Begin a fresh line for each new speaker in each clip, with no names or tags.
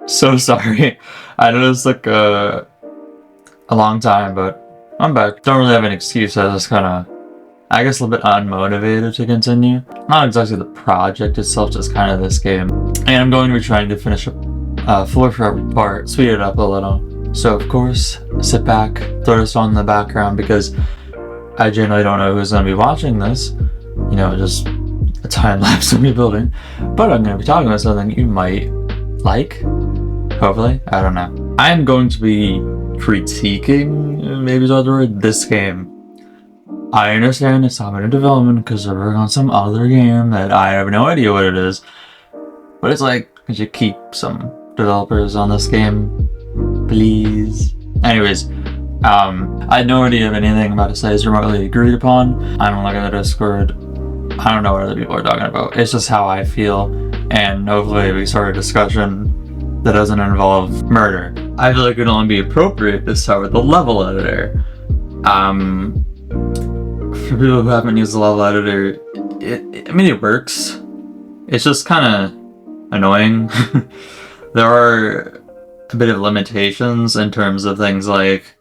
So sorry. I know this took a long time, but I'm back. Don't really have an excuse. I was kind of, I guess, a little bit unmotivated to continue. Not exactly the project itself, just kind of this game. And I'm going to be trying to finish up floor for every part, speed it up a little. So of course, sit back, throw this on in the background because I generally don't know who's going to be watching this. You know, just a time lapse of me building. But I'm going to be talking about something you might like. Hopefully, I don't know. I am going to be critiquing, maybe is the word, this game. I understand it's not in development because they're working on some other game that I have no idea what it is. But it's like, could you keep some developers on this game, please? Anyways, I had no idea if anything about to say is remotely agreed upon. I don't look at the Discord. I don't know what other people are talking about. It's just how I feel, and hopefully we start a discussion that doesn't involve murder. I feel like it would only be appropriate to start with the level editor. For people who haven't used the level editor, it works. It's just kind of annoying. There are a bit of limitations in terms of things like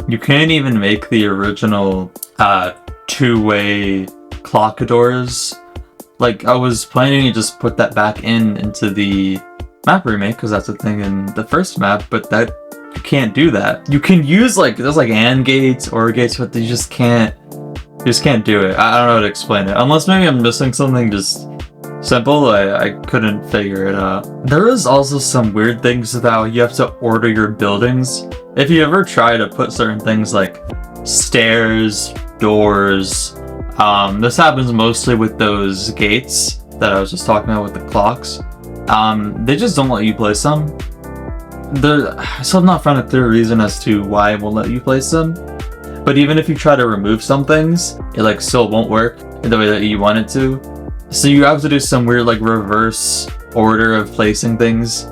you can't even make the original two-way clock doors. Like, I was planning to just put that back into the map remake because that's the thing in the first map, but that you can't do that. You can use there's AND gates or gates, but you just can't do it. I don't know how to explain it unless maybe I'm missing something just simple. I couldn't figure it out. There is also some weird things about you have to order your buildings. If you ever try to put certain things like stairs, doors, this happens mostly with those gates that I was just talking about with the clocks. They just don't let you place them. I still have not found a clear reason as to why it won't let you place them. But even if you try to remove some things, it still won't work in the way that you want it to. So you have to do some weird reverse order of placing things.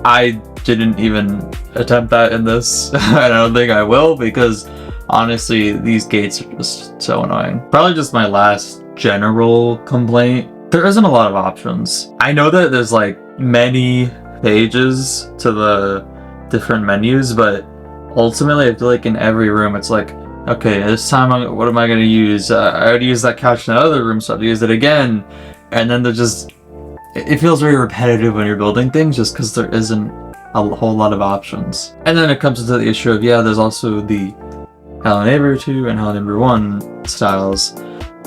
I didn't even attempt that in this. I don't think I will because honestly, these gates are just so annoying. Probably just my last general complaint. There isn't a lot of options. I know that there's many pages to the different menus, but ultimately I feel like in every room it's okay, this time what am I going to use? I already used that couch in the other room, so I have to use it again. And then it feels very repetitive when you're building things just because there isn't a whole lot of options. And then it comes into the issue of, there's also the Hello Neighbor 2 and Hello Neighbor 1 styles.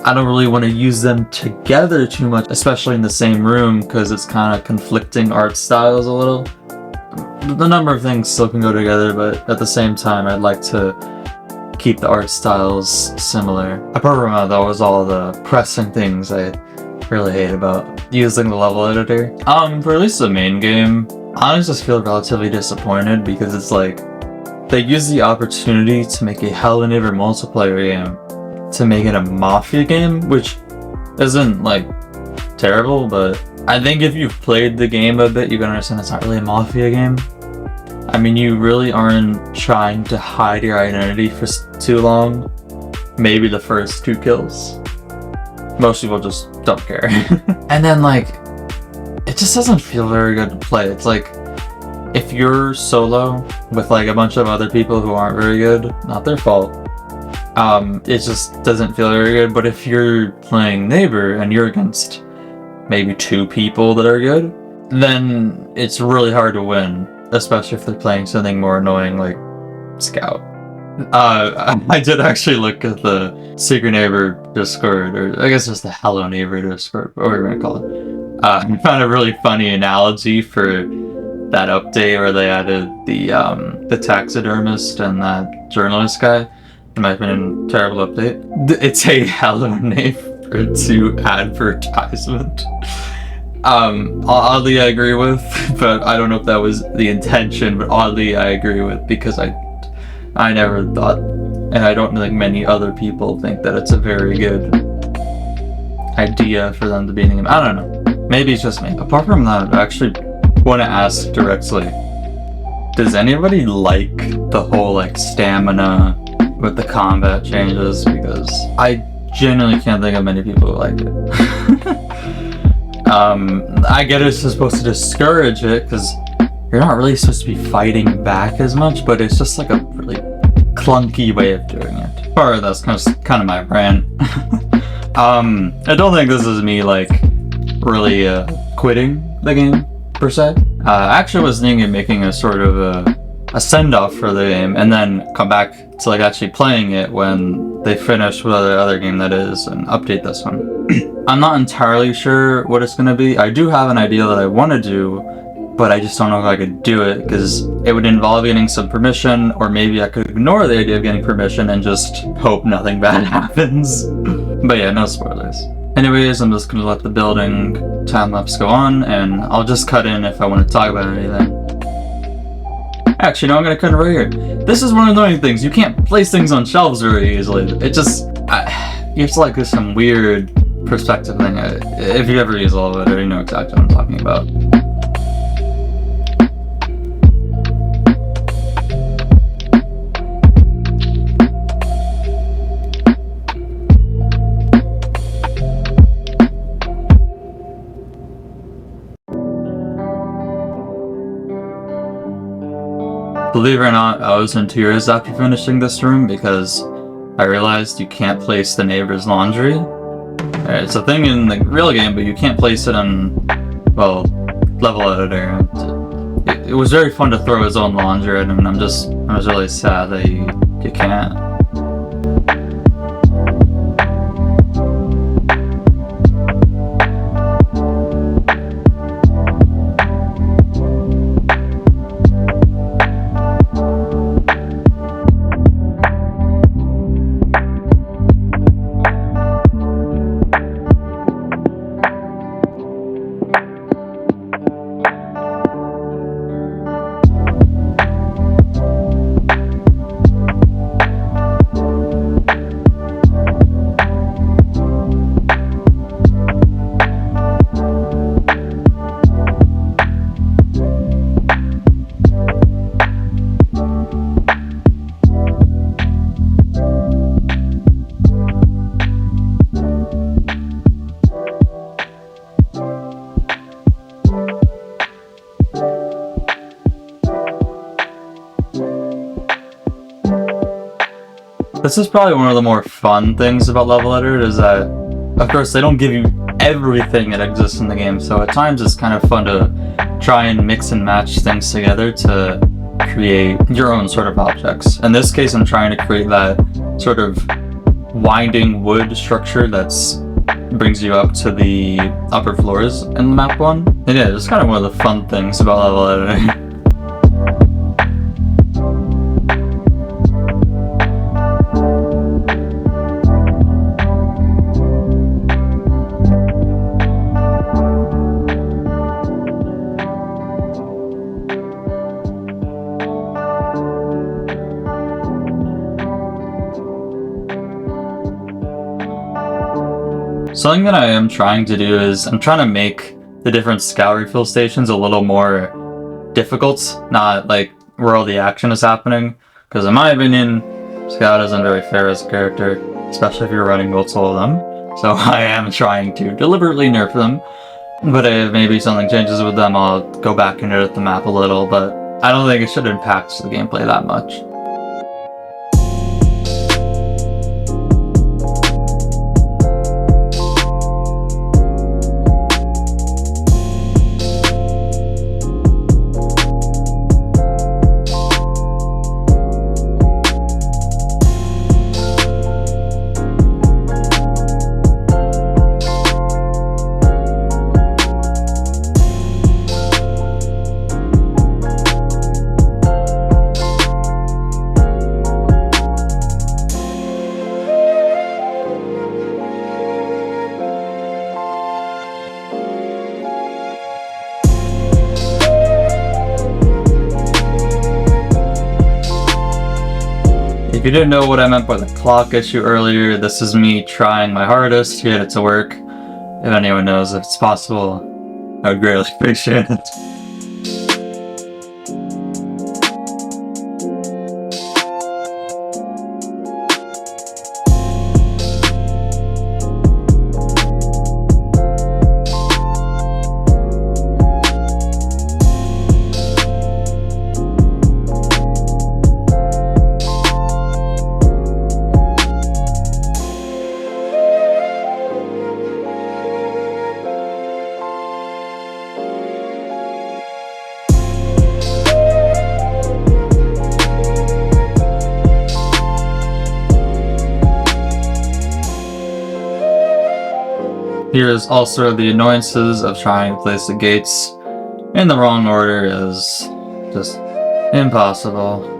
I don't really want to use them together too much, especially in the same room, because it's kind of conflicting art styles a little. The number of things still can go together, but at the same time, I'd like to keep the art styles similar. Apart from that was all the pressing things I really hate about using the level editor. For at least the main game, I just feel relatively disappointed because it's they use the opportunity to make a Hello Neighbor multiplayer game to make it a Mafia game, which isn't terrible, but I think if you've played the game a bit, you can understand it's not really a Mafia game. I mean, you really aren't trying to hide your identity for too long. Maybe the first 2 kills. Most people just don't care. And then it just doesn't feel very good to play. It's if you're solo with a bunch of other people who aren't very good, not their fault. It just doesn't feel very good. But if you're playing Neighbor and you're against maybe 2 people that are good, then it's really hard to win, especially if they're playing something more annoying like Scout. I did actually look at the Secret Neighbor Discord, or I guess just the Hello Neighbor Discord, what we're gonna call it. I found a really funny analogy for that update where they added the taxidermist and that journalist guy. In my opinion, terrible update. It's a Hello Neighbor 2 advertisement. Oddly I agree with, but I don't know if that was the intention, but oddly I agree with because I never thought, and I don't think many other people think that it's a very good idea for them to be in the game. I don't know. Maybe it's just me. Apart from that, I actually want to ask directly, does anybody like the whole stamina with the combat changes? Because I genuinely can't think of many people who like it. I get it's supposed to discourage it because you're not really supposed to be fighting back as much, but it's just like a really clunky way of doing it. Or that's kind of my rant. I don't think this is me like really quitting the game per se. I actually was thinking of making a sort of a send-off for the game and then come back to like actually playing it when they finish with the other game that is and update this one. I'm not entirely sure what it's going to be. I do have an idea that I want to do, but I just don't know if I could do it because it would involve getting some permission, or maybe I could ignore the idea of getting permission and just hope nothing bad happens. But yeah, no spoilers. Anyways, I'm just going to let the building time lapse go on, and I'll just cut in if I want to talk about anything. Actually, no, I'm going to cut it right here. This is one of the annoying things. You can't place things on shelves very easily. It just... you have to like do some weird perspective thing. If you ever use all of it, you know exactly what I'm talking about. Believe it or not, I was in tears after finishing this room because I realized you can't place the neighbor's laundry. It's a thing in the real game, but you can't place it on, well, level editor. It was very fun to throw his own laundry at him, and I was really sad that you can't. This is probably one of the more fun things about level editor is that, of course, they don't give you everything that exists in the game, so at times it's kind of fun to try and mix and match things together to create your own sort of objects. In this case, I'm trying to create that sort of winding wood structure that's brings you up to the upper floors in the map one. And yeah, it's kind of one of the fun things about level editing. Something that I am trying to do is I'm trying to make the different scout refill stations a little more difficult, not like where all the action is happening, because in my opinion, Scout isn't very fair as a character, especially if you're running multiple of them, so I am trying to deliberately nerf them, but if maybe something changes with them, I'll go back and edit the map a little, but I don't think it should impact the gameplay that much. If you didn't know what I meant by the clock issue earlier, this is me trying my hardest to get it to work. If anyone knows if it's possible, I would greatly appreciate it. Here's also the annoyances of trying to place the gates in the wrong order is just impossible.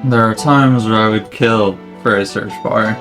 There are times where I would kill for a search bar.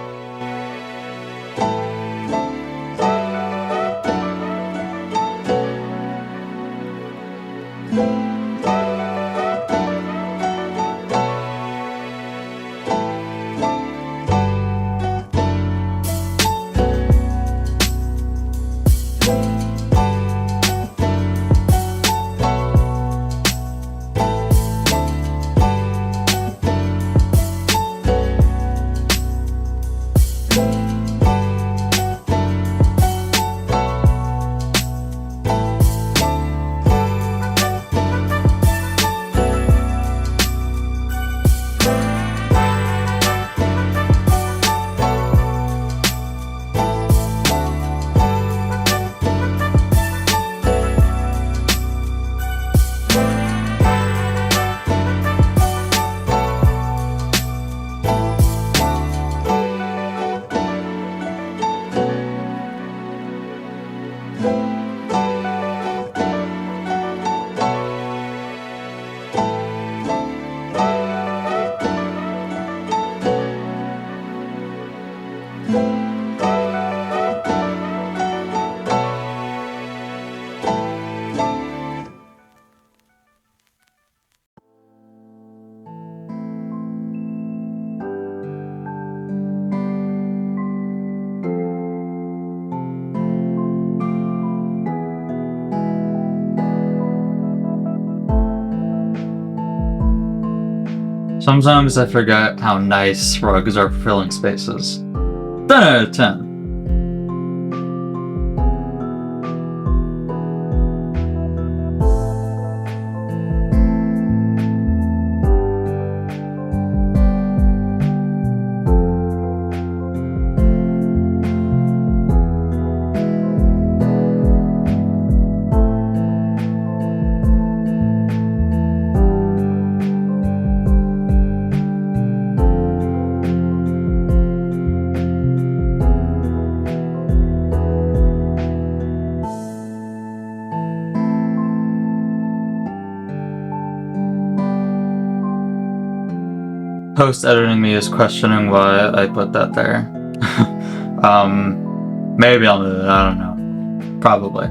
Sometimes I forget how nice rugs are for filling spaces. 10 out of 10. Post-editing me is questioning why I put that there. Maybe I'll move it, I don't know. Probably.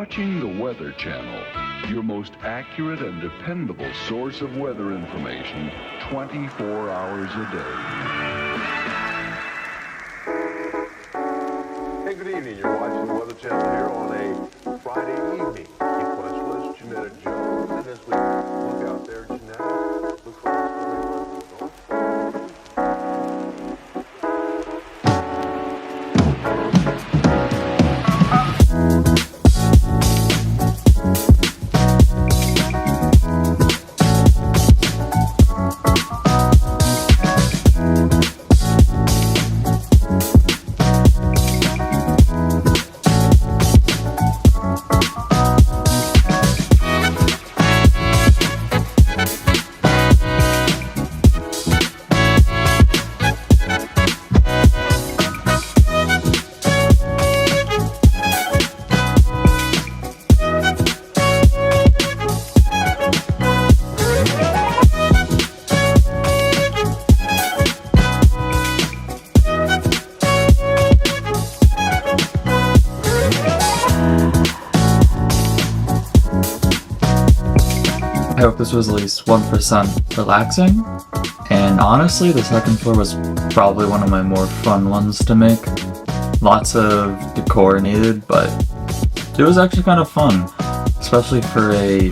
watching the Weather Channel, your most accurate and dependable source of weather information 24 hours a day.
Hey, good evening. You're watching the Weather Channel here on a Friday evening. Equestrialist Janetta Jones, and as we look out there, Janetta, look for the
I hope this was at least 1% relaxing, and honestly the second floor was probably one of my more fun ones to make. Lots of decor needed, but it was actually kind of fun, especially for a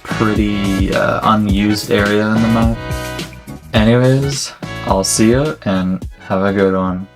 pretty unused area in the map. Anyways, I'll see you and have a good one.